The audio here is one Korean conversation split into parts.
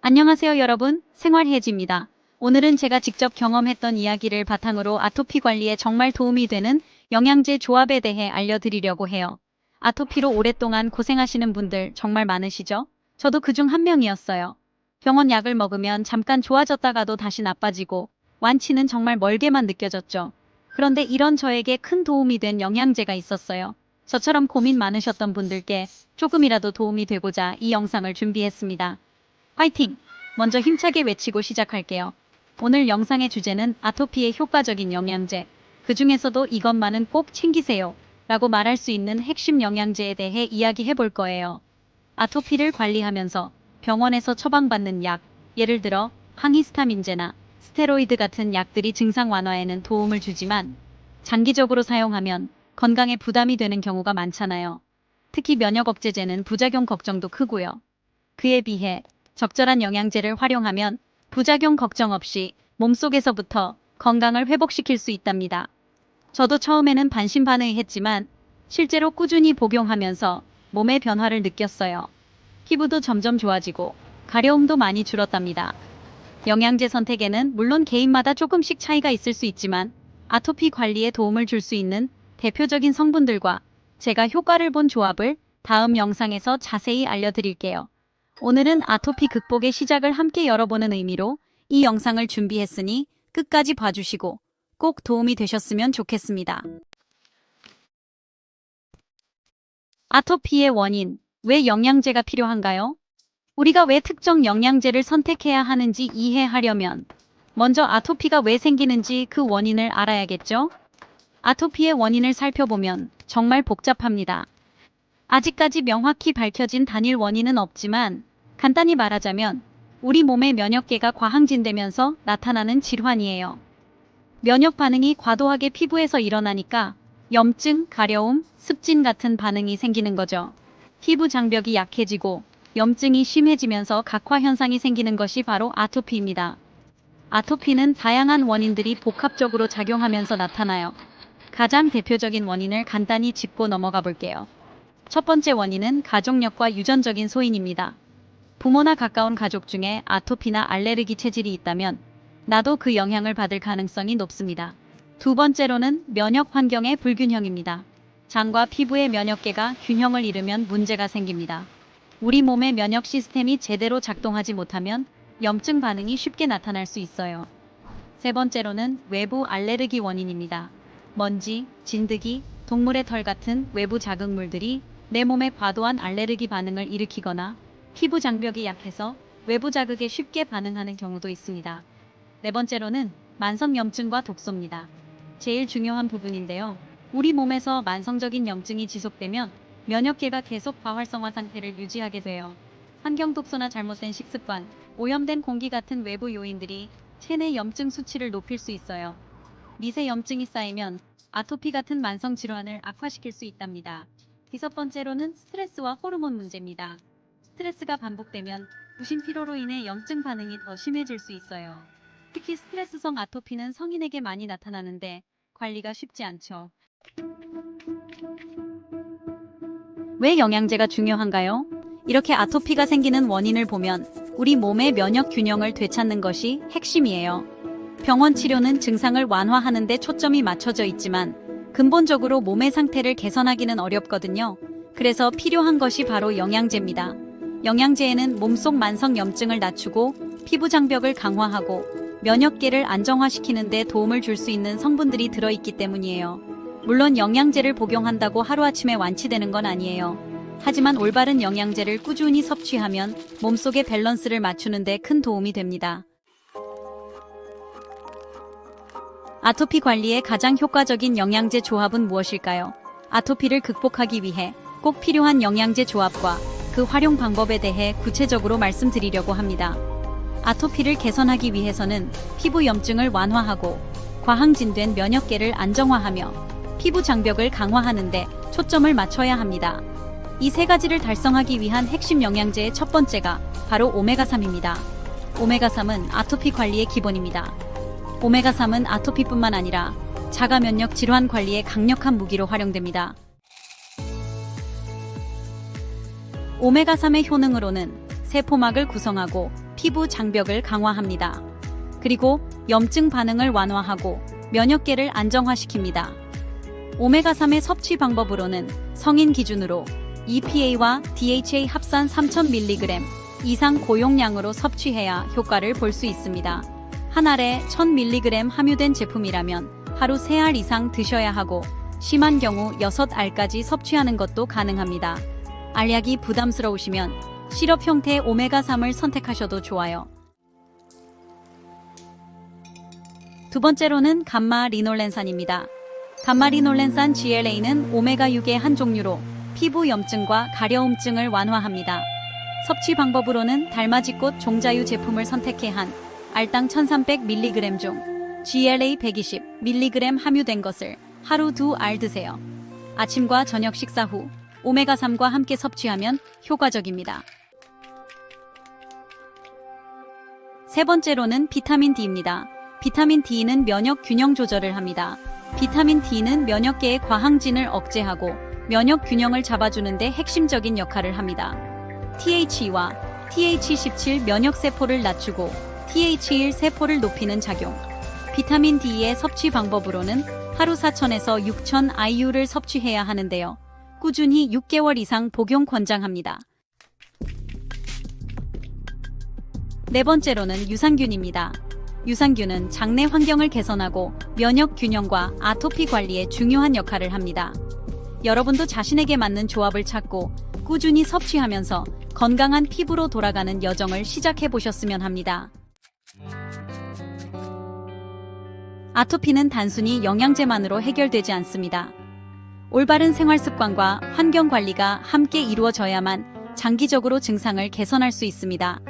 안녕하세요 여러분, 생활혜지입니다. 오늘은 제가 직접 경험했던 이야기를 바탕으로 아토피 관리에 정말 도움이 되는 영양제 조합에 대해 알려드리려고 해요. 아토피로 오랫동안 고생하시는 분들 정말 많으시죠? 저도 그중 한 명이었어요. 병원 약을 먹으면 잠깐 좋아졌다가도 다시 나빠지고 완치는 정말 멀게만 느껴졌죠. 그런데 이런 저에게 큰 도움이 된 영양제가 있었어요. 저처럼 고민 많으셨던 분들께 조금이라도 도움이 되고자 이 영상을 준비했습니다. 화이팅! 먼저 힘차게 외치고 시작할게요. 오늘 영상의 주제는 아토피에 효과적인 영양제, 그 중에서도 이것만은 꼭 챙기세요 라고 말할 수 있는 핵심 영양제에 대해 이야기해 볼 거예요. 아토피를 관리하면서 병원에서 처방받는 약, 예를 들어 항히스타민제나 스테로이드 같은 약들이 증상 완화에는 도움을 주지만 장기적으로 사용하면 건강에 부담이 되는 경우가 많잖아요. 특히 면역 억제제는 부작용 걱정도 크고요. 그에 비해 적절한 영양제를 활용하면 부작용 걱정 없이 몸속에서부터 건강을 회복시킬 수 있답니다. 저도 처음에는 반신반의했지만 실제로 꾸준히 복용하면서 몸의 변화를 느꼈어요. 피부도 점점 좋아지고 가려움도 많이 줄었답니다. 영양제 선택에는 물론 개인마다 조금씩 차이가 있을 수 있지만 아토피 관리에 도움을 줄 수 있는 대표적인 성분들과 제가 효과를 본 조합을 다음 영상에서 자세히 알려드릴게요. 오늘은 아토피 극복의 시작을 함께 열어보는 의미로 이 영상을 준비했으니 끝까지 봐주시고 꼭 도움이 되셨으면 좋겠습니다. 아토피의 원인, 왜 영양제가 필요한가요? 우리가 왜 특정 영양제를 선택해야 하는지 이해하려면 먼저 아토피가 왜 생기는지 그 원인을 알아야겠죠? 아토피의 원인을 살펴보면 정말 복잡합니다. 아직까지 명확히 밝혀진 단일 원인은 없지만 간단히 말하자면 우리 몸의 면역계가 과항진되면서 나타나는 질환이에요. 면역 반응이 과도하게 피부에서 일어나니까 염증, 가려움, 습진 같은 반응이 생기는 거죠. 피부 장벽이 약해지고 염증이 심해지면서 각화 현상이 생기는 것이 바로 아토피입니다. 아토피는 다양한 원인들이 복합적으로 작용하면서 나타나요. 가장 대표적인 원인을 간단히 짚고 넘어가 볼게요. 첫 번째 원인은 가족력과 유전적인 소인입니다. 부모나 가까운 가족 중에 아토피나 알레르기 체질이 있다면 나도 그 영향을 받을 가능성이 높습니다. 두 번째로는 면역 환경의 불균형입니다. 장과 피부의 면역계가 균형을 잃으면 문제가 생깁니다. 우리 몸의 면역 시스템이 제대로 작동하지 못하면 염증 반응이 쉽게 나타날 수 있어요. 세 번째로는 외부 알레르기 원인입니다. 먼지, 진드기, 동물의 털 같은 외부 자극물들이 내 몸에 과도한 알레르기 반응을 일으키거나 피부 장벽이 약해서 외부 자극에 쉽게 반응하는 경우도 있습니다. 네 번째로는 만성염증과 독소입니다. 제일 중요한 부분인데요. 우리 몸에서 만성적인 염증이 지속되면 면역계가 계속 과활성화 상태를 유지하게 돼요. 환경 독소나 잘못된 식습관, 오염된 공기 같은 외부 요인들이 체내 염증 수치를 높일 수 있어요. 미세 염증이 쌓이면 아토피 같은 만성 질환을 악화시킬 수 있답니다. 다섯 번째로는 스트레스와 호르몬 문제입니다. 스트레스가 반복되면 부신 피로로 인해 염증 반응이 더 심해질 수 있어요. 특히 스트레스성 아토피는 성인에게 많이 나타나는데 관리가 쉽지 않죠. 왜 영양제가 중요한가요? 이렇게 아토피가 생기는 원인을 보면 우리 몸의 면역 균형을 되찾는 것이 핵심이에요. 병원 치료는 증상을 완화하는 데 초점이 맞춰져 있지만 근본적으로 몸의 상태를 개선하기는 어렵거든요. 그래서 필요한 것이 바로 영양제입니다. 영양제에는 몸속 만성 염증을 낮추고 피부 장벽을 강화하고 면역계를 안정화시키는 데 도움을 줄 수 있는 성분들이 들어있기 때문이에요. 물론 영양제를 복용한다고 하루아침에 완치되는 건 아니에요. 하지만 올바른 영양제를 꾸준히 섭취하면 몸속의 밸런스를 맞추는 데 큰 도움이 됩니다. 아토피 관리에 가장 효과적인 영양제 조합은 무엇일까요? 아토피를 극복하기 위해 꼭 필요한 영양제 조합과 그 활용 방법에 대해 구체적으로 말씀드리려고 합니다. 아토피를 개선하기 위해서는 피부 염증을 완화하고 과항진된 면역계를 안정화하며 피부 장벽을 강화하는 데 초점을 맞춰야 합니다. 이 세 가지를 달성하기 위한 핵심 영양제의 첫 번째가 바로 오메가3입니다. 오메가3은 아토피 관리의 기본입니다. 오메가3은 아토피뿐만 아니라 자가 면역 질환 관리에 강력한 무기로 활용됩니다. 오메가3의 효능으로는 세포막을 구성하고 피부 장벽을 강화합니다. 그리고 염증 반응을 완화하고 면역계를 안정화시킵니다. 오메가3의 섭취 방법으로는 성인 기준으로 EPA와 DHA 합산 3000mg 이상 고용량으로 섭취해야 효과를 볼 수 있습니다. 한 알에 1000mg 함유된 제품이라면 하루 3알 이상 드셔야 하고 심한 경우 6알까지 섭취하는 것도 가능합니다. 알약이 부담스러우시면 시럽 형태의 오메가3을 선택하셔도 좋아요. 두 번째로는 감마리놀렌산입니다. 감마리놀렌산 GLA는 오메가6의 한 종류로 피부 염증과 가려움증을 완화합니다. 섭취 방법으로는 달맞이꽃 종자유 제품을 선택해 한 알당 1300mg 중 GLA 120mg 함유된 것을 하루 2알 드세요. 아침과 저녁 식사 후 오메가3과 함께 섭취하면 효과적입니다. 세 번째로는 비타민 D입니다. 비타민 D는 면역 균형 조절을 합니다. 비타민 D는 면역계의 과항진을 억제하고 면역 균형을 잡아주는 데 핵심적인 역할을 합니다. TH2와 TH17 면역세포를 낮추고 TH1 세포를 높이는 작용. 비타민 D의 섭취 방법으로는 하루 4000에서 6000 IU를 섭취해야 하는데요. 꾸준히 6개월 이상 복용 권장합니다. 네 번째로는 유산균입니다. 유산균은 장내 환경을 개선하고 면역 균형과 아토피 관리에 중요한 역할을 합니다. 여러분도 자신에게 맞는 조합을 찾고 꾸준히 섭취하면서 건강한 피부로 돌아가는 여정을 시작해 보셨으면 합니다. 아토피는 단순히 영양제만으로 해결되지 않습니다. 올바른 생활 습관과 환경 관리가 함께 이루어져야만 장기적으로 증상을 개선할 수 있습니다.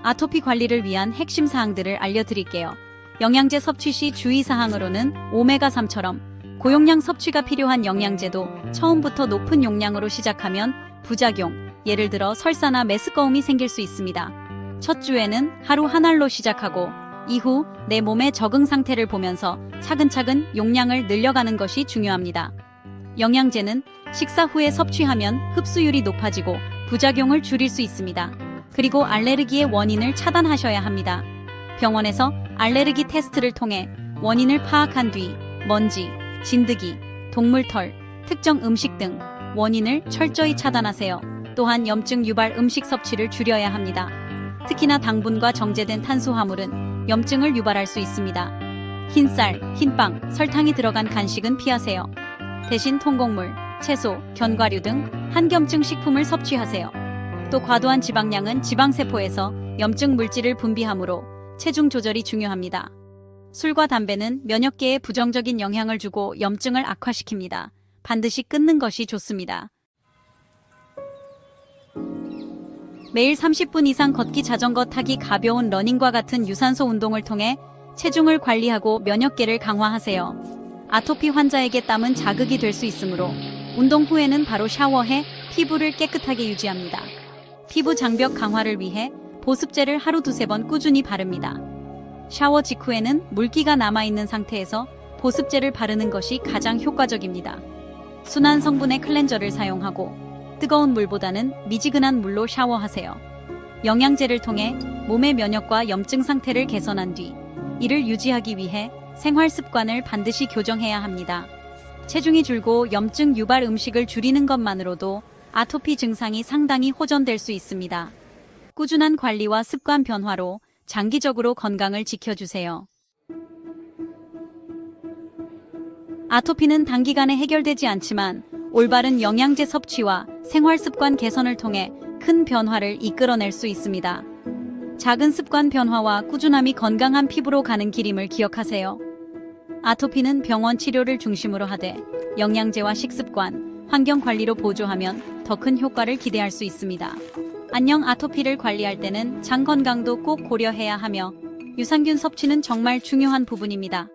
아토피 관리를 위한 핵심 사항들을 알려드릴게요. 영양제 섭취 시 주의사항으로는 오메가3처럼 고용량 섭취가 필요한 영양제도 처음부터 높은 용량으로 시작하면 부작용, 예를 들어 설사나 메스꺼움이 생길 수 있습니다. 첫 주에는 하루 한 알로 시작하고 이후 내 몸의 적응 상태를 보면서 차근차근 용량을 늘려가는 것이 중요합니다. 영양제는 식사 후에 섭취하면 흡수율이 높아지고 부작용을 줄일 수 있습니다. 그리고 알레르기의 원인을 차단하셔야 합니다. 병원에서 알레르기 테스트를 통해 원인을 파악한 뒤 먼지, 진드기, 동물털, 특정 음식 등 원인을 철저히 차단하세요. 또한 염증 유발 음식 섭취를 줄여야 합니다. 특히나 당분과 정제된 탄수화물은 염증을 유발할 수 있습니다. 흰쌀, 흰빵, 설탕이 들어간 간식은 피하세요. 대신 통곡물, 채소, 견과류 등 한겸증 식품을 섭취하세요. 또 과도한 지방량은 지방세포에서 염증 물질을 분비하므로 체중 조절이 중요합니다. 술과 담배는 면역계에 부정적인 영향을 주고 염증을 악화시킵니다. 반드시 끊는 것이 좋습니다. 매일 30분 이상 걷기, 자전거 타기, 가벼운 러닝과 같은 유산소 운동을 통해 체중을 관리하고 면역계를 강화하세요. 아토피 환자에게 땀은 자극이 될 수 있으므로 운동 후에는 바로 샤워해 피부를 깨끗하게 유지합니다. 피부 장벽 강화를 위해 보습제를 하루 2-3번 꾸준히 바릅니다. 샤워 직후에는 물기가 남아있는 상태에서 보습제를 바르는 것이 가장 효과적입니다. 순한 성분의 클렌저를 사용하고 뜨거운 물보다는 미지근한 물로 샤워하세요. 영양제를 통해 몸의 면역과 염증 상태를 개선한 뒤 이를 유지하기 위해 생활 습관을 반드시 교정해야 합니다. 체중이 줄고 염증 유발 음식을 줄이는 것만으로도 아토피 증상이 상당히 호전될 수 있습니다. 꾸준한 관리와 습관 변화로 장기적으로 건강을 지켜주세요. 아토피는 단기간에 해결되지 않지만 올바른 영양제 섭취와 생활 습관 개선을 통해 큰 변화를 이끌어낼 수 있습니다. 작은 습관 변화와 꾸준함이 건강한 피부로 가는 길임을 기억하세요. 아토피는 병원 치료를 중심으로 하되 영양제와 식습관, 환경 관리로 보조하면 더 큰 효과를 기대할 수 있습니다. 안녕. 아토피를 관리할 때는 장 건강도 꼭 고려해야 하며 유산균 섭취는 정말 중요한 부분입니다.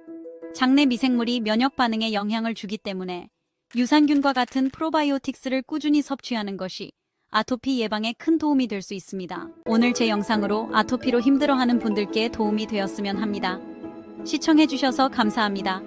장내 미생물이 면역 반응에 영향을 주기 때문에 유산균과 같은 프로바이오틱스를 꾸준히 섭취하는 것이 아토피 예방에 큰 도움이 될 수 있습니다. 오늘 제 영상으로 아토피로 힘들어하는 분들께 도움이 되었으면 합니다. 시청해주셔서 감사합니다.